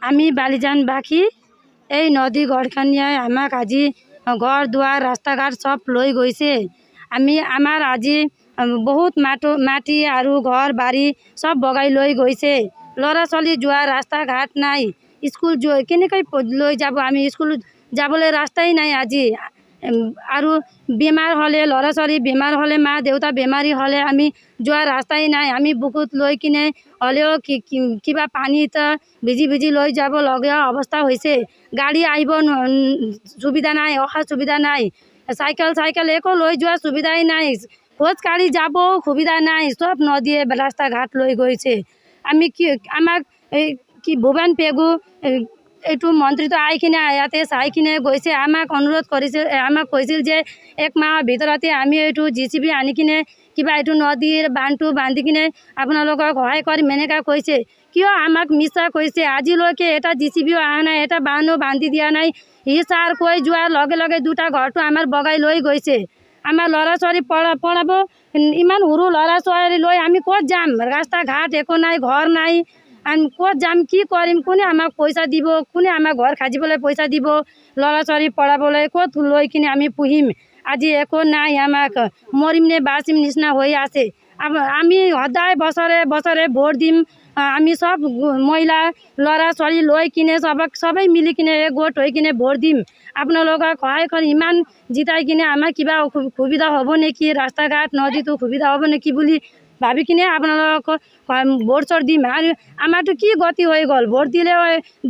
আমি বালিজানবাসী এই নদী গড়খানিয়াই আমাক আজি ঘৰ দুৱাৰ ৰাস্তা ঘাট সব লৈ গৈছে। আমাৰ আজি বহুত মাটি আৰু ঘৰ বাৰী সব বগাই লৈ গৈছে। ল'ৰা ছোৱালী যোৱা ৰাস্তা ঘাট নাই, স্কুল কেনেকৈ লৈ যাব, আমি স্কুল যাবলৈ ৰাস্তাই নাই আজি। আৰু বেমাৰ হ'লে ল'ৰা ছোৱালী বেমাৰ হ'লে, মা দেউতা বেমাৰী হ'লে আমি যোৱা ৰাস্তাই নাই। আমি বুকুত লৈ কিনে হ'লেও কিবা পানীত ভিজি ভিজি লৈ যাব লগা অৱস্থা হৈছে। গাড়ী আহিব সুবিধা নাই, অহা সুবিধা নাই, চাইকেল একো লৈ যোৱা সুবিধাই নাই, খোজ কাঢ়ি যাব সুবিধা নাই, সব নদীয়ে ৰাস্তা ঘাট লৈ গৈছে। আমাক ভূপেন পেগু এইটো মন্ত্ৰীটো আহি কিনে ইয়াতে চাই কিনে গৈছে। আমাক অনুৰোধ কৰিছিল, আমাক কৈছিল যে 1 মাহৰ ভিতৰতে আমি এইটো JCB আনি কিনে কিবা এইটো নদীৰ বান্ধটো বান্ধি কিনে আপোনালোকক সহায় কৰিম এনেকৈ কৈছে। কিয় আমাক মিছা কৈছে? আজিলৈকে এটা JCBও অহা নাই, এটা বান্ধো বান্ধি দিয়া নাই। সি ছাৰ কৈ যোৱাৰ লগে লগে 2টা ঘৰটো আমাৰ বগাই লৈ গৈছে। আমাৰ ল'ৰা ছোৱালী পঢ়াব, ইমান সৰু ল'ৰা ছোৱালী লৈ আমি ক'ত যাম? ৰাস্তা ঘাট একো নাই, ঘৰ নাই, আমি ক'ত যাম, কি কৰিম? কোনে আমাক পইচা দিব? কোনে আমাক ঘৰ সাজিবলৈ পইচা দিব? ল'ৰা ছোৱালী পঢ়াবলৈ ক'ত লৈ কিনে আমি পুহিম? আজি একো নাই, আমাক মৰিম নে বাচিম নিচিনা হৈ আছে। আমি সদায় বছৰে বছৰে ভোট দিম। আমি সব মহিলা ল'ৰা ছোৱালী লৈ কিনে সবেই মিলি কিনে একগোট হৈ কিনে ভোট দিম। আপোনালোকক সহায় কৰি ইমান জিতাই কিনে আমাৰ কিবা সুবিধা হ'ব নেকি? ৰাস্তা ঘাট নদীটো সুবিধা হ'ব নেকি বুলি ভাবি কিনে আপোনালোকক ভোট চোট দিম। আৰু আমাৰতো কি গতি হৈ গ'ল? ভোট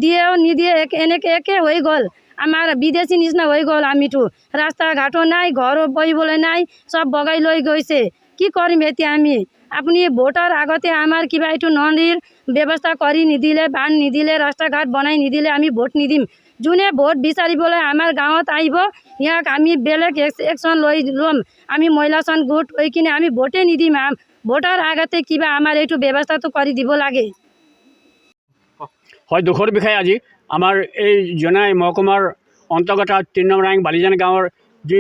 দিয়েও নিদিয়ে এনেকৈ একে হৈ গ'ল। আমাৰ বিদেশী নিচিনা হৈ গ'ল। আমিতো ৰাস্তা ঘাটো নাই, ঘৰো বহিবলৈ নাই, সব বগাই লৈ গৈছে। কি কৰিম এতিয়া আমি? আপুনি ভোটৰ আগতে আমাৰ কিবা এইটো নদীৰ ব্যৱস্থা কৰি নিদিলে, বান্ধ নিদিলে, ৰাস্তা ঘাট বনাই নিদিলে আমি ভোট নিদিম। যোনে ভোট বিচাৰিবলৈ আমাৰ গাঁৱত আহিব, ইয়াক আমি বেলেগ একশ্যন ল'ম। আমি মহিলাসন গোট হৈ কিনে আমি ভোটে নিদিম। ভোটৰ আগতে কিবা আমাৰ এইটো ব্যৱস্থাটো কৰি দিব লাগে। হয়, দুখৰ বিষয়ে আজি আমাৰ এই জনাই মহকুমাৰ অন্তৰ্গত 3 নম্বৰ ৰাইং বালিজান গাঁৱৰ যি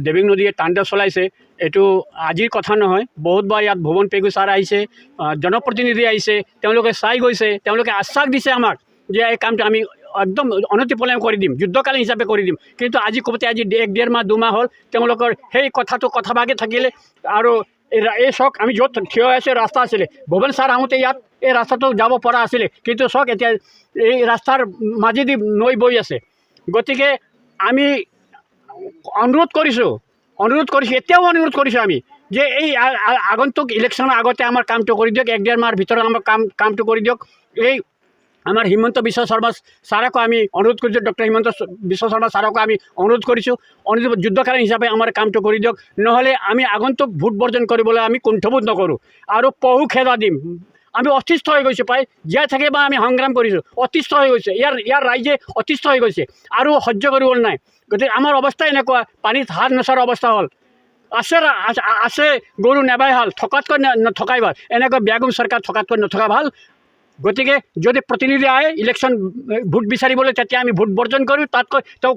দেৱিং নদীয়ে তাণ্ডৱ চলাইছে, এইটো আজিৰ কথা নহয়। বহুতবাৰ ইয়াত ভুৱন পেগু ছাৰ আহিছে, জনপ্ৰতিনিধি আহিছে, তেওঁলোকে চাই গৈছে, তেওঁলোকে আশ্বাস দিছে আমাক যে এই কামটো আমি একদম অনতিপলম কৰি দিম, যুদ্ধকালীন হিচাপে কৰি দিম। কিন্তু আজি ক'বতে আজি 1-1.5 মাহ 2 মাহ হ'ল তেওঁলোকৰ সেই কথাভাগে থাকিলে। আৰু এই চক আমি য'ত থিয় হৈ আছোঁ ৰাস্তা আছিলে, ভুৱন ছাৰ আহোঁতে ইয়াত এই ৰাস্তাটো যাব পৰা আছিলে, কিন্তু চক এতিয়া এই ৰাস্তাৰ মাজেদি নৈ বৈ আছে। গতিকে আমি অনুৰোধ কৰিছোঁ, এতিয়াও অনুৰোধ কৰিছোঁ আমি যে এই আগন্তুক ইলেকশ্যনৰ আগতে আমাৰ কামটো কৰি দিয়ক, 1-1.5 মাহৰ ভিতৰত আমাৰ কামটো কৰি দিয়ক। এই আমাৰ হিমন্ত বিশ্ব শৰ্মা ছাৰকো আমি অনুৰোধ কৰিছোঁ, ডক্টৰ হিমন্ত বিশ্ব শৰ্মা ছাৰকো আমি অনুৰোধ কৰিছোঁ, যুদ্ধকালীন হিচাপে আমাৰ কামটো কৰি দিয়ক। নহ'লে আমি আগন্তুক ভোট বৰ্জন কৰিবলৈ আমি কুণ্ঠবোধ নকৰোঁ আৰু পহু খেদা দিম। আমি অতিষ্ঠ হৈ গৈছোঁ, প্ৰায় জীয়াই থাকে বা আমি সংগ্ৰাম কৰিছোঁ, অতিষ্ঠ হৈ গৈছে, ইয়াৰ ৰাইজে অতিষ্ঠ হৈ গৈছে আৰু সহ্য কৰিবলৈ নাই। গতিকে আমাৰ অৱস্থা এনেকুৱা, পানীত হাত নচৰা অৱস্থা হ'ল। আছে গৰু নেবাই ভাল, থকাতকৈ নথকাই ভাল। এনেকৈ বেয়াগুম চৰকাৰ থকাতকৈ নথকা ভাল। গতিকে যদি প্ৰতিনিধি আহে ইলেকশ্যন ভোট বিচাৰিবলৈ, তেতিয়া আমি ভোট বৰ্জন কৰোঁ, তাতকৈ তেওঁক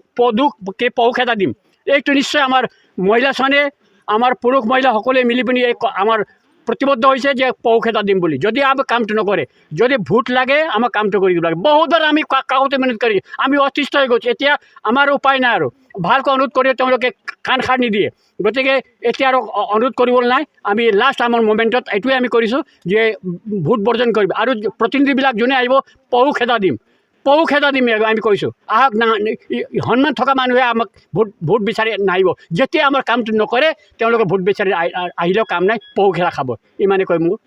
পহু খেদা দিম। এইটো নিশ্চয় আমাৰ মহিলাসনে, আমাৰ পুৰুষ মহিলা সকলোৱে মিলি পিনি এই আমাৰ প্ৰতিবদ্ধ হৈছে যে পহু খেদা দিম বুলি। যদি আমি কামটো নকৰে, যদি ভোট লাগে আমাক কামটো কৰি দিব লাগে। বহুতবাৰ আমি কাকতে মেহনত কৰি আমি অতিষ্ঠ হৈ গৈছোঁ। এতিয়া আমাৰ উপায় নাই আৰু ভালকৈ অনুৰোধ কৰি তেওঁলোকে কাণ সাৰ নিদিয়ে। গতিকে এতিয়া আৰু অনুৰোধ কৰিবলৈ নাই। আমি লাষ্ট আমাৰ মুভমেণ্টত এইটোৱে আমি কৰিছোঁ যে ভোট বৰ্জন কৰিম আৰু প্ৰতিনিধিবিলাক যোনে আহিব পহু খেদা দিম আমি কৈছোঁ। আহক না, সন্মান থকা মানুহে আমাক ভোট বিচাৰি নাহিব। যেতিয়া আমাৰ কামটো নকৰে তেওঁলোকে ভোট বিচাৰি আহিলেও কাম নাই, পহু খেদা খাব। ইমানে কৈ মোৰ